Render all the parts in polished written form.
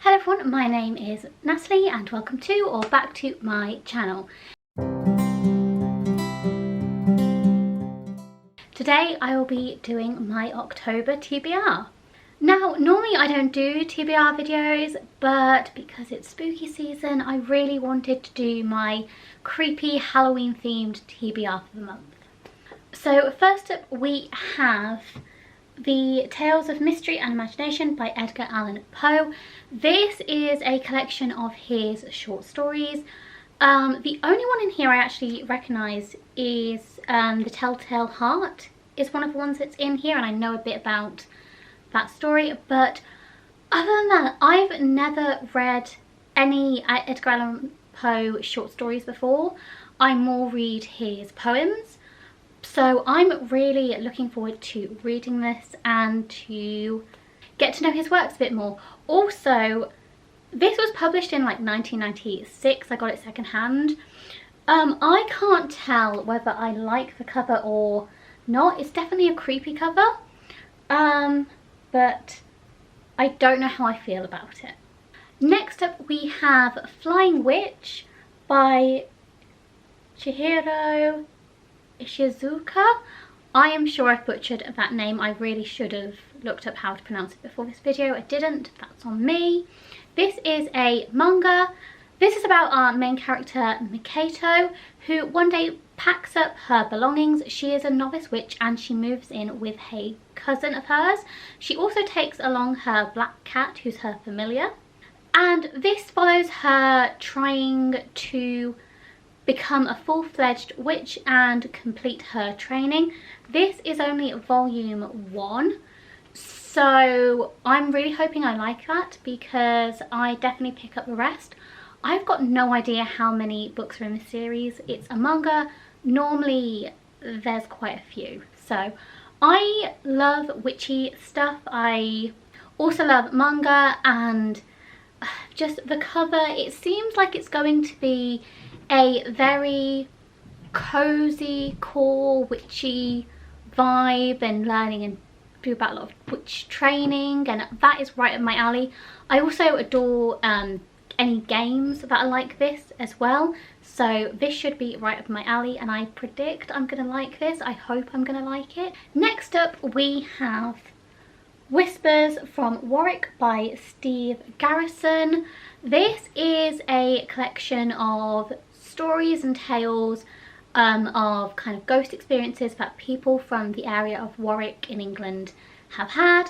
Hello everyone, my name is Natalie and welcome to or back to my channel. Today I will be doing my October TBR. Now normally I don't do TBR videos, but because it's spooky season I really wanted to do my creepy Halloween themed TBR for the month. So first up we have The Tales of Mystery and Imagination by Edgar Allan Poe. This is a collection of his short stories. The only one in here I actually recognise is The Telltale Heart is one of the ones that's in here, and I know a bit about that story, but other than that I've never read any Edgar Allan Poe short stories before. I more read his poems. So I'm really looking forward to reading this and to get to know his works a bit more. Also, this was published in like 1996. I got it secondhand. I can't tell whether I like the cover or not. It's definitely a creepy cover, but I don't know how I feel about it. Next up we have Flying Witch by Chihiro Ishizuka. I am sure I've butchered that name. I really should have looked up how to pronounce it before this video. I didn't. That's on me. This is a manga. This is about our main character Mikato, who one day packs up her belongings. She is a novice witch and she moves in with a cousin of hers. She also takes along her black cat, who's her familiar. And this follows her trying to become a full-fledged witch and complete her training. This is only volume 1, so I'm really hoping I like that because I definitely pick up the rest. I've got no idea how many books are in this series. It's a manga. Normally there's quite a few. So I love witchy stuff. I also love manga, and just the cover, it seems like it's going to be a very cozy, cool, witchy vibe and learning and do about a lot of witch training, and that is right up my alley. I also adore any games that are like this as well, so this should be right up my alley and I predict I'm gonna like this. I hope I'm gonna like it. Next up we have Whispers from Warwick by Steve Garrison. This is a collection of stories and tales of kind of ghost experiences that people from the area of Warwick in England have had.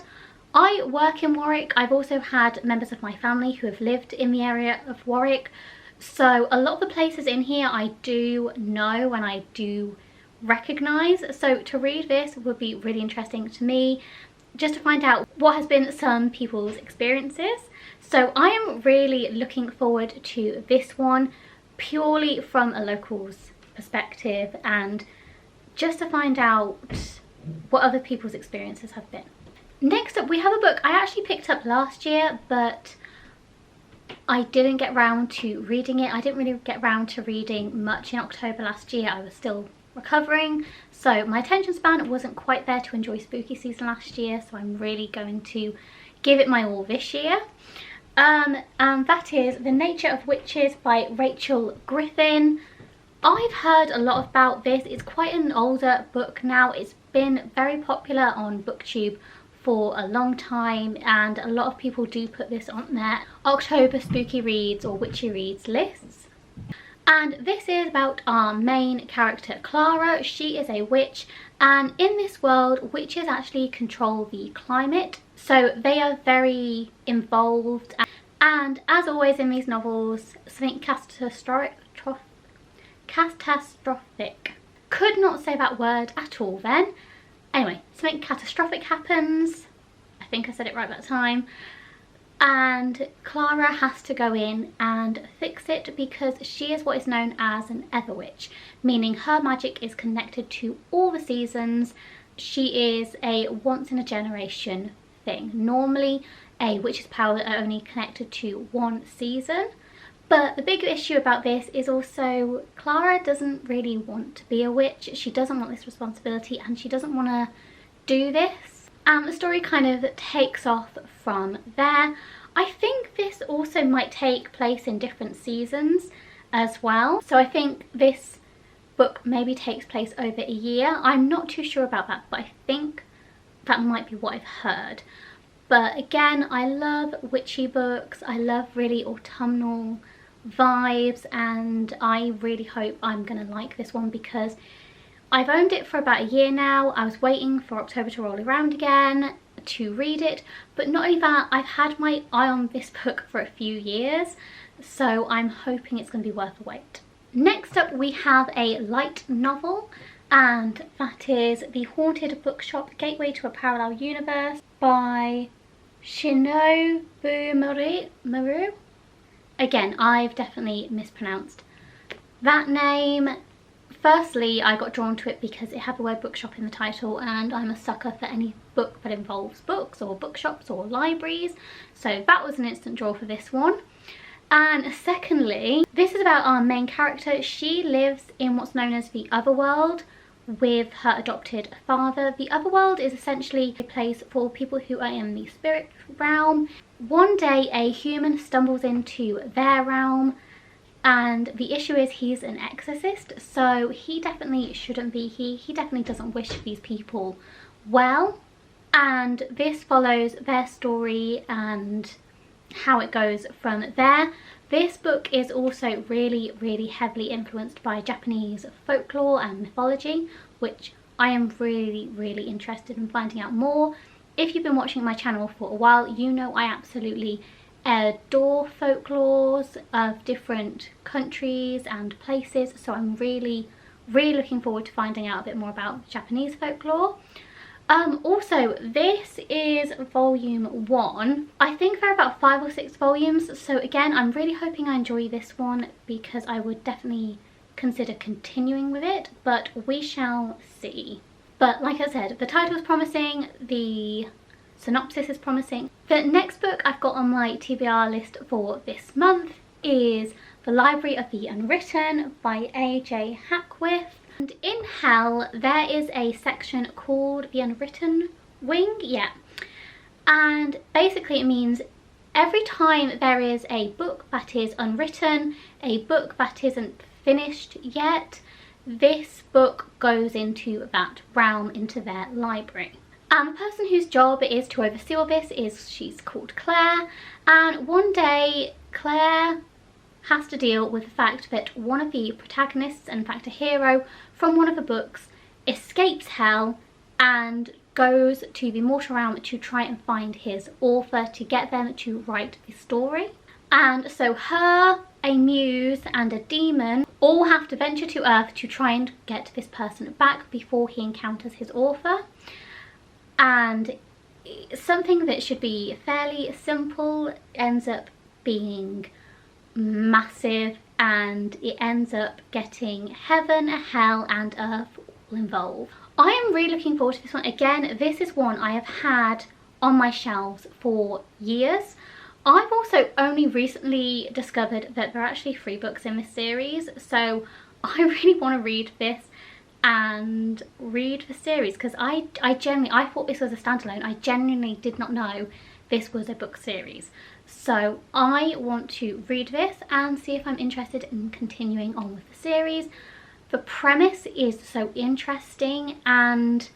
I work in Warwick. I've also had members of my family who have lived in the area of Warwick, so a lot of the places in here I do know and I do recognise. So to read this would be really interesting to me, just to find out what has been some people's experiences. So I am really looking forward to this one, purely from a local's perspective and just to find out what other people's experiences have been. Next up we have a book I actually picked up last year, but I didn't get round to reading it. I didn't really get round to reading much in October last year. I was still recovering, so my attention span wasn't quite there to enjoy spooky season last year, so I'm really going to give it my all this year. And that is The Nature of Witches by Rachel Griffin. I've heard a lot about this. It's quite an older book now. It's been very popular on BookTube for a long time, and a lot of people do put this on their October spooky reads or witchy reads lists. And this is about our main character Clara. She is a witch, and in this world witches actually control the climate, so they are very involved, and as always in these novels something catastrophic, could not say that word at all then. Anyway, something catastrophic happens. I think I said it right that time. And Clara has to go in and fix it because she is what is known as an ether witch, meaning her magic is connected to all the seasons. She is a once in a generation thing. Normally a witch's powers are only connected to one season, but the big issue about this is also Clara doesn't really want to be a witch. She doesn't want this responsibility and she doesn't want to do this. And the story kind of takes off from there. I think this also might take place in different seasons as well. So I think this book maybe takes place over a year. I'm not too sure about that, but I think that might be what I've heard. But again, I love witchy books. I love really autumnal vibes, and I really hope I'm gonna like this one because I've owned it for about a year now. I was waiting for October to roll around again to read it, but not only that, I've had my eye on this book for a few years, so I'm hoping it's going to be worth the wait. Next up we have a light novel, and that is The Haunted Bookshop, Gateway to a Parallel Universe by Shinobu Maru. Again, I've definitely mispronounced that name. Firstly, I got drawn to it because it had the word bookshop in the title, and I'm a sucker for any book that involves books or bookshops or libraries, so that was an instant draw for this one. And secondly, this is about our main character. She lives in what's known as the Otherworld with her adopted father. The Otherworld is essentially a place for people who are in the spirit realm. One day a human stumbles into their realm, and the issue is he's an exorcist, so he definitely shouldn't be here. He definitely doesn't wish these people well, and this follows their story and how it goes from there. This book is also really, really heavily influenced by Japanese folklore and mythology, which I am really, really interested in finding out more. If you've been watching my channel for a while, you know I absolutely adore folklores of different countries and places, so I'm really looking forward to finding out a bit more about Japanese folklore. Also, this is volume 1. I think there are about 5 or 6 volumes, so again, I'm really hoping I enjoy this one because I would definitely consider continuing with it, but we shall see. But like I said, the title is promising, the synopsis is promising. The next book I've got on my TBR list for this month is The Library of the Unwritten by A.J. Hackwith. And in Hell there is a section called the Unwritten Wing, yeah. And basically it means every time there is a book that is unwritten, a book that isn't finished yet, this book goes into that realm, into their library. And the person whose job it is to oversee all this she's called Claire, and one day Claire has to deal with the fact that one of the protagonists, in fact a hero from one of the books, escapes hell and goes to the mortal realm to try and find his author to get them to write the story. And so her, a muse and a demon all have to venture to Earth to try and get this person back before he encounters his author. And something that should be fairly simple ends up being massive, and it ends up getting heaven, hell and earth all involved. I am really looking forward to this one. Again, this is one I have had on my shelves for years. I've also only recently discovered that there are actually 3 books in this series, so I really want to read this and read the series because I thought this was a standalone. I genuinely did not know this was a book series, so I want to read this and see if I'm interested in continuing on with the series. The premise is so interesting, and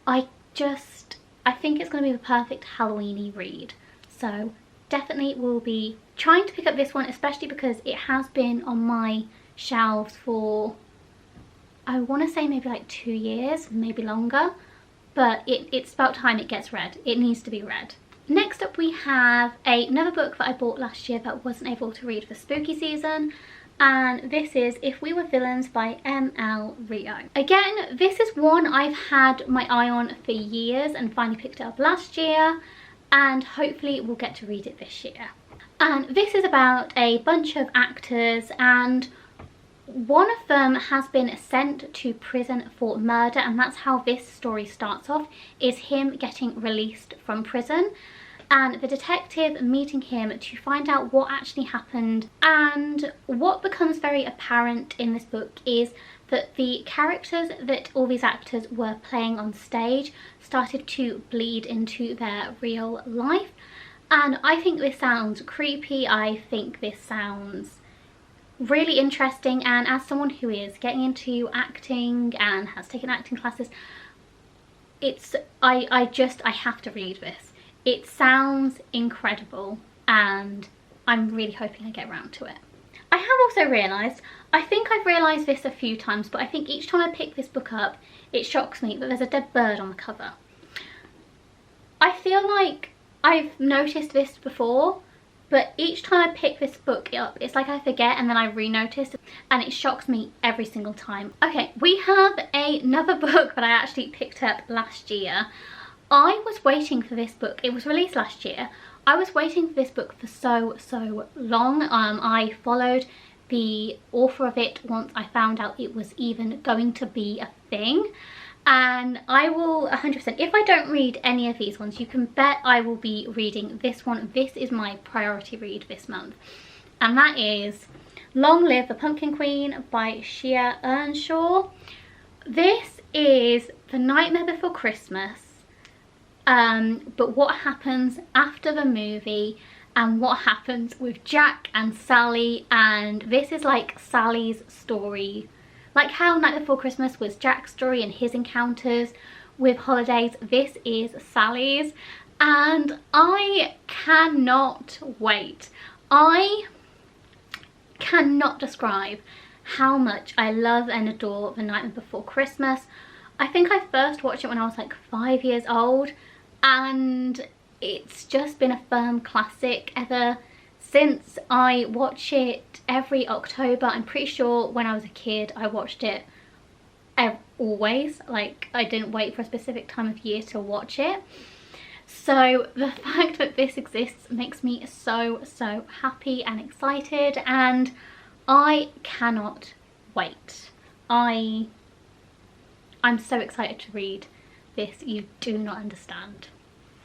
I think it's going to be the perfect Halloweeny read, so definitely will be trying to pick up this one, especially because it has been on my shelves for, I want to say maybe like 2 years, maybe longer, but it's about time it gets read. It needs to be read. Next up we have another book that I bought last year that I wasn't able to read for spooky season, and this is If We Were Villains by M.L. Rio. Again, this is one I've had my eye on for years and finally picked it up last year, and hopefully we'll get to read it this year. And this is about a bunch of actors, and one of them has been sent to prison for murder, and that's how this story starts off, is him getting released from prison and the detective meeting him to find out what actually happened. And what becomes very apparent in this book is that the characters that all these actors were playing on stage started to bleed into their real life, And I think this sounds creepy. I think this sounds really interesting, and as someone who is getting into acting and has taken acting classes, I have to read this. It sounds incredible and I'm really hoping I get around to it. I have also realised, I think I've realised this a few times, but I think each time I pick this book up, it shocks me that there's a dead bird on the cover. I feel like I've noticed this before, but each time I pick this book up, it's like I forget and then I re-notice, and it shocks me every single time. Okay, we have another book that I actually picked up last year. I was waiting for this book. It was released last year. I was waiting for this book for so long. I followed the author of it once I found out it was even going to be a thing. And I will 100%, if I don't read any of these ones, you can bet I will be reading this one. This is my priority read this month. And that is Long Live the Pumpkin Queen by Shea Earnshaw. This is The Nightmare Before Christmas, but what happens after the movie and what happens with Jack and Sally, and this is like Sally's story. Like how Night Before Christmas was Jack's story and his encounters with holidays, this is Sally's, and I cannot wait. I cannot describe how much I love and adore The Nightmare Before Christmas. I think I first watched it when I was like 5 years old, and it's just been a firm classic ever since. I watch it every October. I'm pretty sure when I was a kid I watched it always. Like, I didn't wait for a specific time of year to watch it. So the fact that this exists makes me so happy and excited, and I cannot wait. I'm so excited to read this. You do not understand.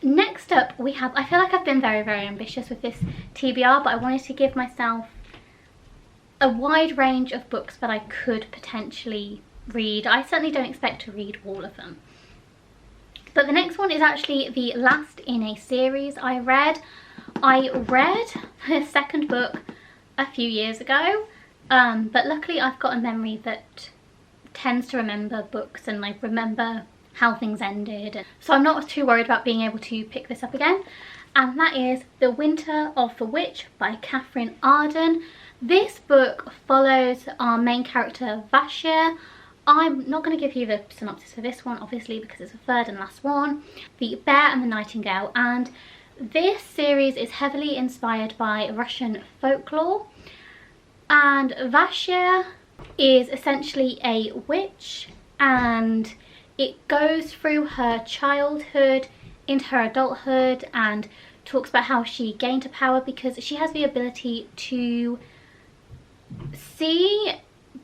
Next up we have, I feel like I've been very ambitious with this TBR, but I wanted to give myself a wide range of books that I could potentially read. I certainly don't expect to read all of them. But the next one is actually the last in a series I read. I read the second book a few years ago, but luckily I've got a memory that tends to remember books and like remember how things ended, so I'm not too worried about being able to pick this up again. And that is The Winter of the Witch by Catherine Arden. This book follows our main character Vashir. I'm not going to give you the synopsis for this one, obviously, because it's the third and last one. The Bear and the Nightingale. And this series is heavily inspired by Russian folklore. And Vashir is essentially a witch, and it goes through her childhood into her adulthood and talks about how she gained her power because she has the ability to see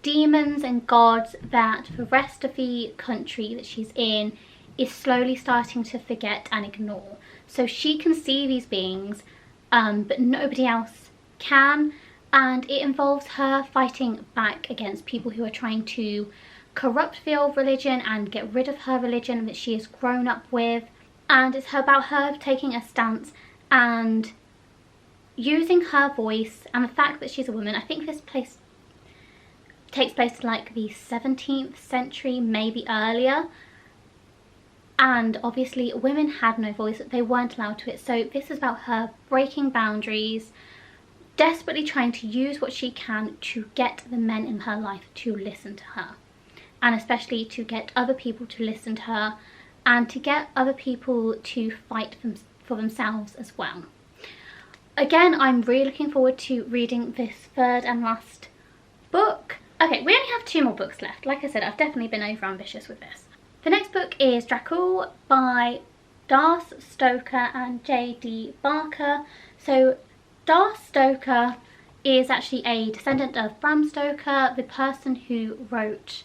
demons and gods that the rest of the country that she's in is slowly starting to forget and ignore. So she can see these beings, but nobody else can, and it involves her fighting back against people who are trying to corrupt the old religion and get rid of her religion that she has grown up with. And it's about her taking a stance and using her voice and the fact that she's a woman. I think this place takes place in like the 17th century, maybe earlier, and obviously women had no voice, they weren't allowed to it. So this is about her breaking boundaries, desperately trying to use what she can to get the men in her life to listen to her, and especially to get other people to listen to her and to get other people to fight for themselves as well. Again, I'm really looking forward to reading this third and last book. Okay, we only have 2 more books left. Like I said, I've definitely been over ambitious with this. The next book is Dracul by Darce Stoker and J.D. Barker. So Darce Stoker is actually a descendant of Bram Stoker, the person who wrote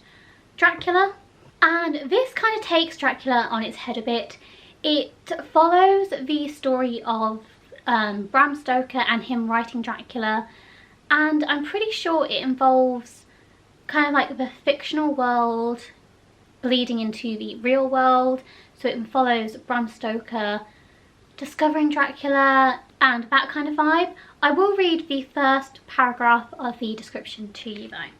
Dracula, and this kind of takes Dracula on its head a bit. It follows the story of Bram Stoker and him writing Dracula, and I'm pretty sure it involves kind of like the fictional world bleeding into the real world. So it follows Bram Stoker discovering Dracula, and that kind of vibe. I will read the first paragraph of the description to you though.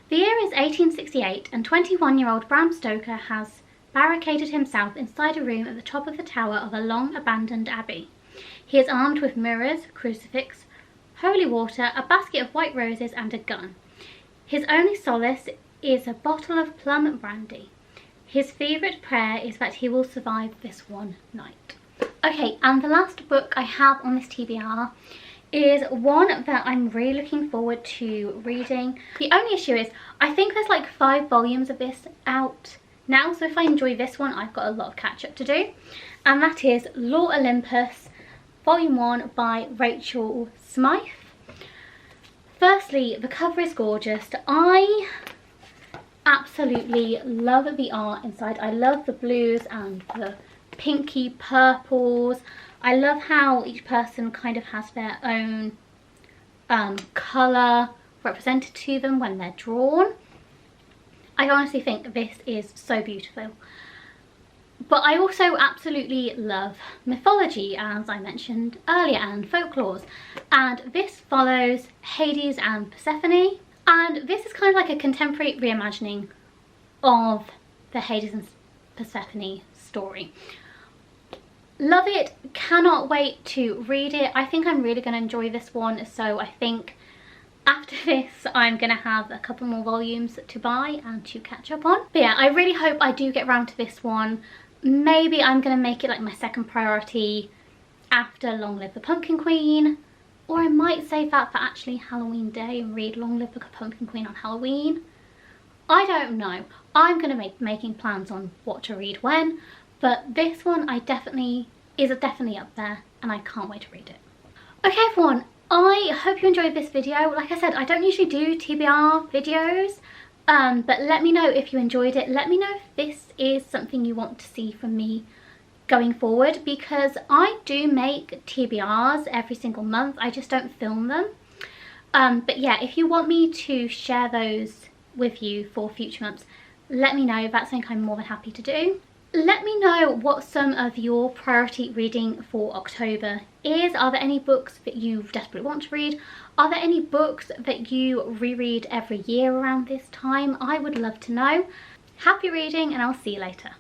The year is 1868 and 21-year-old Bram Stoker has barricaded himself inside a room at the top of the tower of a long abandoned abbey. He is armed with mirrors, crucifix, holy water, a basket of white roses and a gun. His only solace is a bottle of plum brandy. His favourite prayer is that he will survive this one night. Okay, and the last book I have on this TBR is one that I'm really looking forward to reading. The only issue is I think there's like 5 volumes of this out now, so if I enjoy this one I've got a lot of catch up to do, and that is Law Olympus Volume 1 by Rachel Smythe. Firstly, the cover is gorgeous. I absolutely love the art inside. I love the blues and the pinky purples. I love how each person kind of has their own colour represented to them when they're drawn. I honestly think this is so beautiful. But I also absolutely love mythology, as I mentioned earlier, and folklores. And this follows Hades and Persephone. And this is kind of like a contemporary reimagining of the Hades and Persephone story. Love it, cannot wait to read it. I think I'm really going to enjoy this one, so I think after this I'm going to have a couple more volumes to buy and to catch up on. But yeah, I really hope I do get around to this one. Maybe I'm going to make it like my second priority after Long Live the Pumpkin Queen, or I might save that for actually Halloween Day and read Long Live the Pumpkin Queen on Halloween. I don't know. I'm going to be making plans on what to read when, but this one is definitely up there and I can't wait to read it. Okay everyone, I hope you enjoyed this video. Like I said, I don't usually do TBR videos, but let me know if you enjoyed it. Let me know if this is something you want to see from me going forward, because I do make TBRs every single month. I just don't film them. But yeah, if you want me to share those with you for future months, let me know. That's something I'm more than happy to do. Let me know what some of your priority reading for October is. Are there any books that you desperately want to read? Are there any books that you reread every year around this time? I would love to know. Happy reading, and I'll see you later.